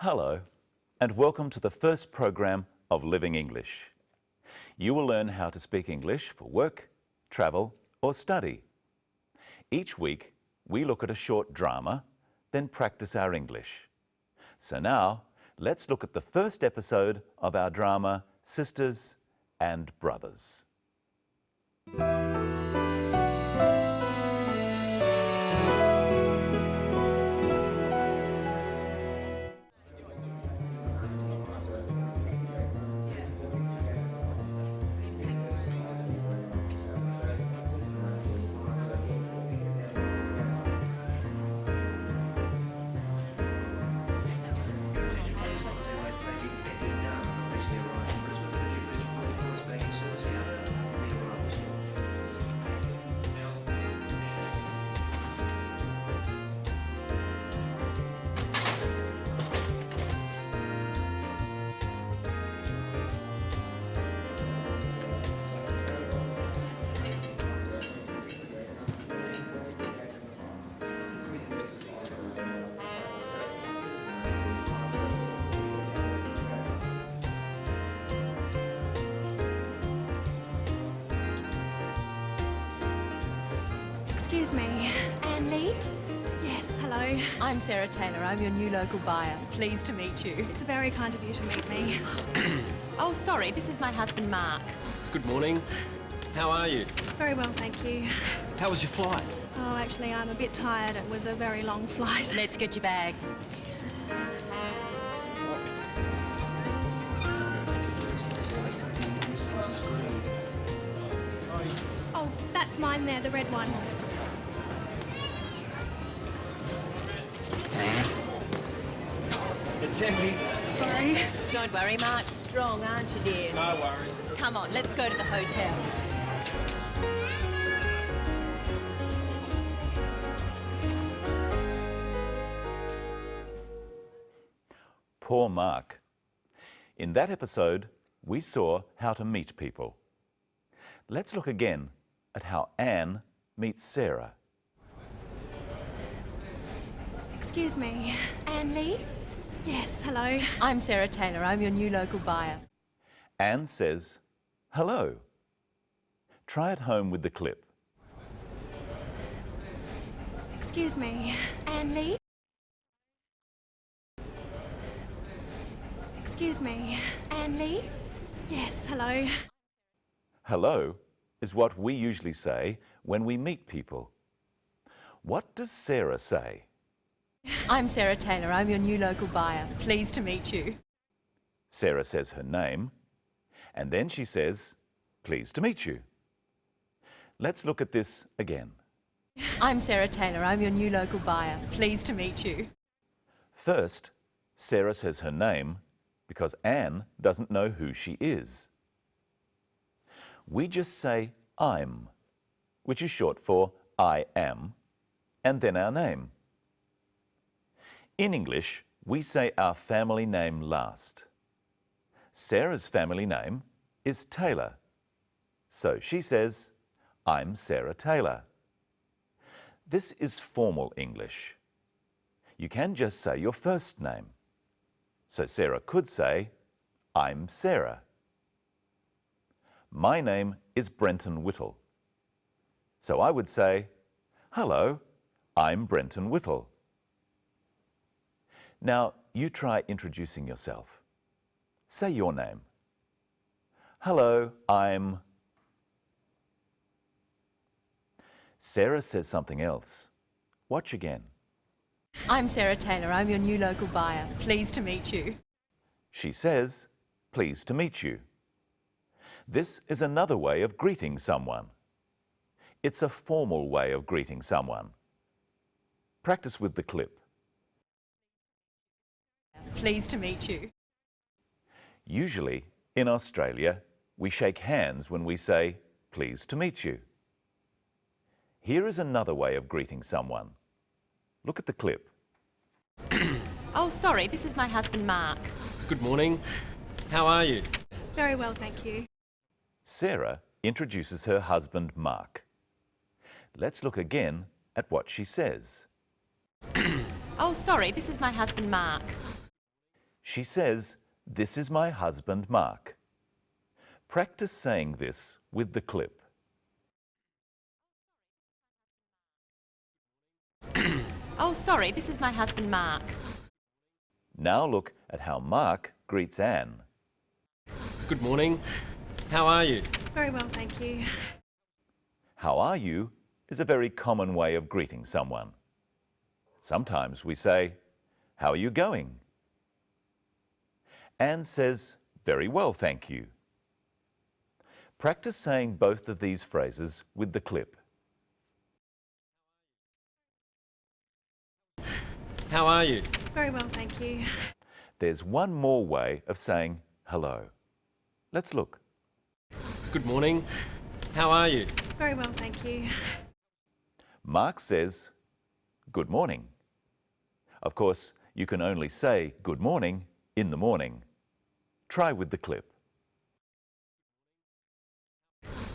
Hello, and welcome to the first program of Living English. You will learn how to speak English for work, travel, or study. Each week, we look at a short drama, then practice our English. So now, let's look at the first episode of our drama, Sisters and Brothers. Excuse me, Anne Lee? Yes, hello. I'm Sarah Taylor. I'm your new local buyer. Pleased to meet you. It's very kind of you to meet me. Oh, sorry, this is my husband, Mark. Good morning. How are you? Very well, thank you. How was your flight? Oh, actually, I'm a bit tired. It was a very long flight. Let's get your bags. Oh, that's mine there, the red one. It's Andy. Sorry. Don't worry, Mark's strong, aren't you, dear? No worries. Come on, let's go to the hotel. Poor Mark. In that episode, we saw how to meet people. Let's look again at how Anne meets Sarah. Excuse me, Anne Lee? Yes, hello. I'm Sarah Taylor. I'm your new local buyer. Anne says, hello. Try it home with the clip. Excuse me, Anne Lee? Excuse me, Anne Lee? Yes, hello. Hello is what we usually say when we meet people. What does Sarah say? I'm Sarah Taylor. I'm your new local buyer. Pleased to meet you. Sarah says her name, and then she says, pleased to meet you. Let's look at this again. I'm Sarah Taylor. I'm your new local buyer. Pleased to meet you. First, Sarah says her name because Anne doesn't know who she is. We just say I'm, which is short for I am, and then our name. In English, we say our family name last. Sarah's family name is Taylor. So she says, I'm Sarah Taylor. This is formal English. You can just say your first name. So Sarah could say, I'm Sarah. My name is Brenton Whittle. So I would say, hello, I'm Brenton Whittle. Now, you try introducing yourself. Say your name. Hello, I'm... Sarah says something else. Watch again. I'm Sarah Taylor. I'm your new local buyer. Pleased to meet you. She says, pleased to meet you. This is another way of greeting someone. It's a formal way of greeting someone. Practice with the clip. Pleased to meet you. Usually, in Australia, we shake hands when we say, pleased to meet you. Here is another way of greeting someone. Look at the clip. Oh, sorry, this is my husband, Mark. Good morning. How are you? Very well, thank you. Sarah introduces her husband, Mark. Let's look again at what she says. Oh, sorry, this is my husband, Mark. She says, "This is my husband, Mark." Practice saying this with the clip. Oh, sorry, this is my husband, Mark. Now look at how Mark greets Anne. Good morning. How are you? Very well, thank you. How are you is a very common way of greeting someone. Sometimes we say, "How are you going?" Anne says, "Very well, thank you." Practice saying both of these phrases with the clip. How are you? Very well, thank you. There's one more way of saying hello. Let's look. Good morning. How are you? Very well, thank you. Mark says, "Good morning." Of course, you can only say good morning in the morning. Try with the clip.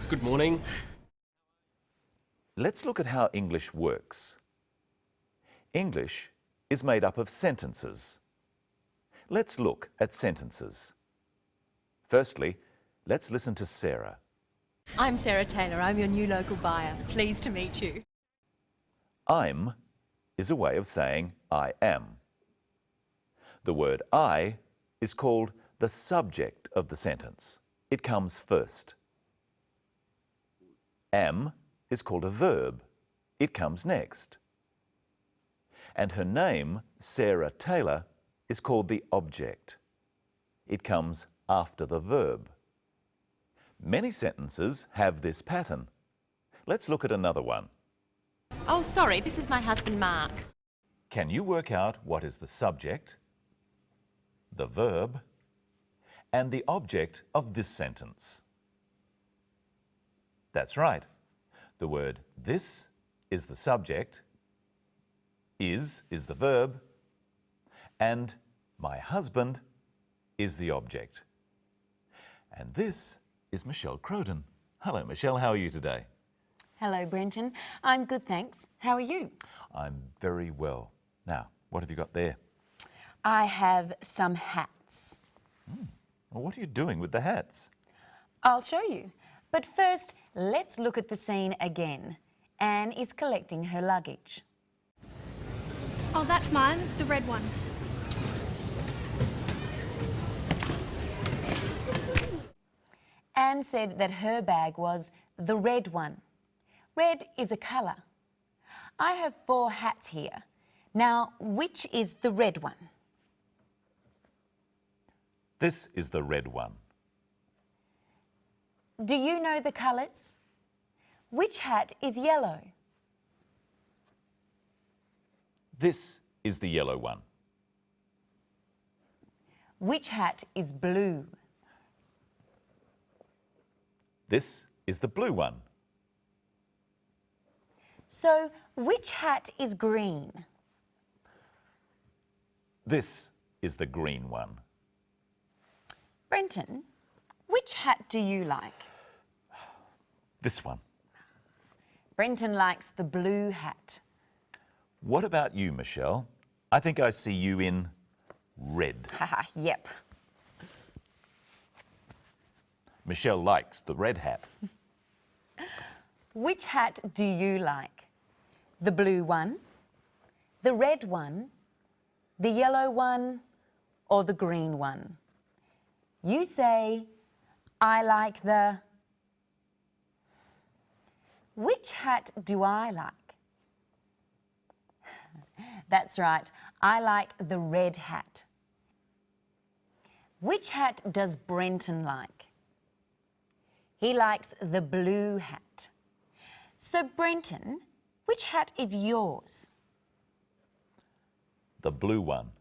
Good morning. Let's look at how English works. English is made up of sentences. Let's look at sentences. Firstly, let's listen to Sarah. I'm Sarah Taylor. I'm your new local buyer. Pleased to meet you. I'm is a way of saying I am. The word I is called the subject of the sentence. It comes first. Am is called a verb. It comes next. And her name, Sarah Taylor, is called the object. It comes after the verb. Many sentences have this pattern. Let's look at another one. Oh, sorry, this is my husband, Mark. Can you work out what is the subject, the verb, and the object of this sentence? That's right. The word this is the subject, is the verb, and my husband is the object. And this is Michelle Croden. Hello, Michelle. How are you today? Hello, Brenton. I'm good, thanks. How are you? I'm very well. Now, what have you got there? I have some hats. Well, what are you doing with the hats? I'll show you. But first, let's look at the scene again. Anne is collecting her luggage. Oh, that's mine, the red one. Anne said that her bag was the red one. Red is a colour. I have 4 hats here. Now, which is the red one? This is the red one. Do you know the colours? Which hat is yellow? This is the yellow one. Which hat is blue? This is the blue one. So, which hat is green? This is the green one. Brenton, which hat do you like? This one. Brenton likes the blue hat. What about you, Michelle? I think I see you in red. Haha, yep. Michelle likes the red hat. Which hat do you like? The blue one, the red one, the yellow one, or the green one? You say, I like the... Which hat do I like? That's right, I like the red hat. Which hat does Brenton like? He likes the blue hat. So, Brenton, which hat is yours? The blue one.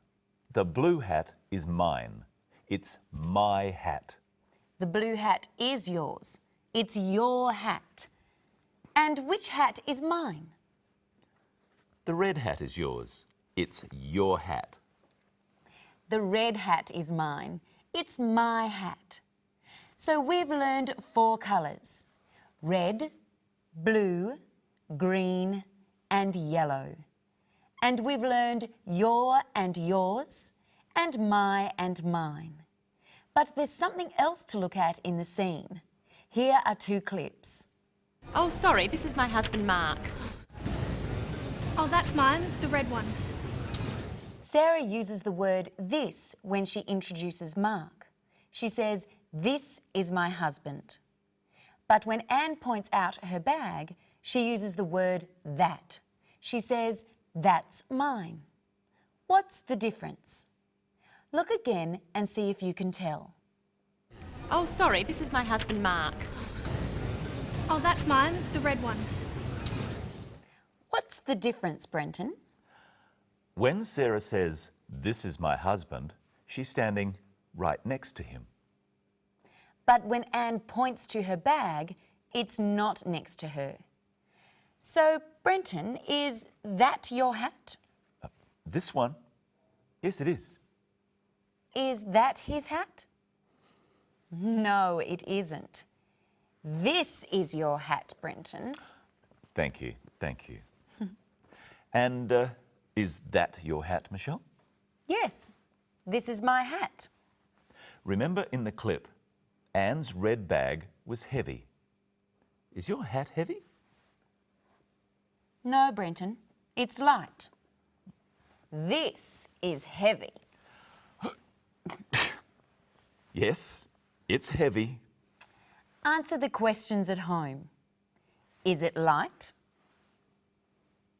The blue hat is mine. It's my hat. The blue hat is yours. It's your hat. And which hat is mine? The red hat is yours. It's your hat. The red hat is mine. It's my hat. So we've learned 4 colours: red, blue, green and yellow. And we've learned your and yours and my and mine. But there's something else to look at in the scene. Here are two clips. Oh, sorry, this is my husband, Mark. Oh, that's mine, the red one. Sarah uses the word this when she introduces Mark. She says, "This is my husband." But when Anne points out her bag, she uses the word that. She says, "That's mine." What's the difference? Look again and see if you can tell. Oh, sorry, this is my husband, Mark. Oh, that's mine, the red one. What's the difference, Brenton? When Sarah says, "This is my husband," she's standing right next to him. But when Anne points to her bag, it's not next to her. So, Brenton, is that your hat? This one? Yes, it is. Is that his hat? No, it isn't. This is your hat, Brenton. Thank you, thank you. And is that your hat, Michelle? Yes, this is my hat. Remember in the clip, Anne's red bag was heavy. Is your hat heavy? No, Brenton, it's light. This is heavy. Yes, it's heavy. Answer the questions at home. Is it light?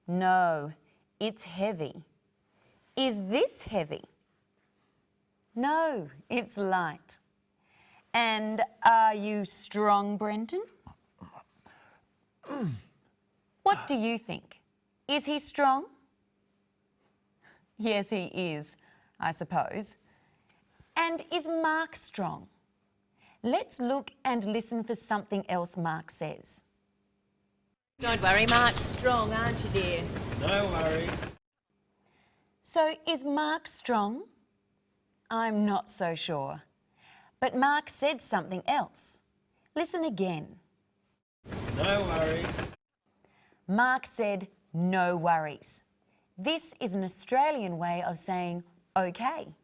No, it's heavy. Is this heavy? No, it's light. And are you strong, Brenton? What do you think? Is he strong? Yes, he is, I suppose. And is Mark strong? Let's look and listen for something else Mark says. Don't worry, Mark's strong, aren't you, dear? No worries. So, is Mark strong? I'm not so sure. But Mark said something else. Listen again. No worries. Mark said, "No worries." This is an Australian way of saying okay.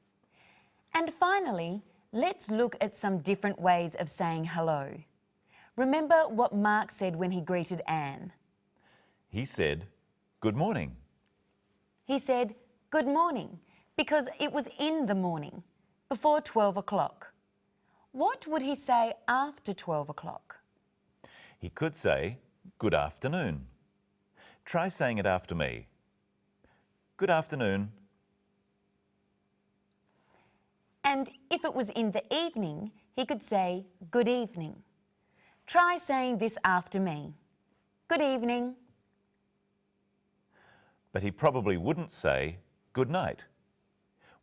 And finally, let's look at some different ways of saying hello. Remember what Mark said when he greeted Anne. He said, "Good morning." He said, "Good morning," because it was in the morning, before 12 o'clock. What would he say after 12 o'clock? He could say, "Good afternoon." Try saying it after me. Good afternoon. And if it was in the evening, he could say, "Good evening." Try saying this after me. Good evening. But he probably wouldn't say, "Good night."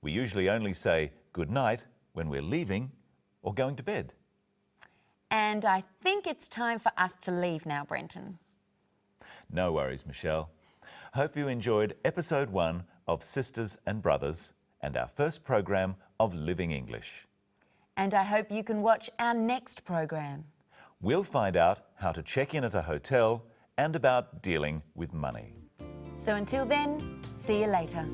We usually only say good night when we're leaving or going to bed. And I think it's time for us to leave now, Brenton. No worries, Michelle. Hope you enjoyed episode 1 of Sisters and Brothers and our first program of Living English. And I hope you can watch our next program. We'll find out how to check in at a hotel and about dealing with money. So until then, see you later.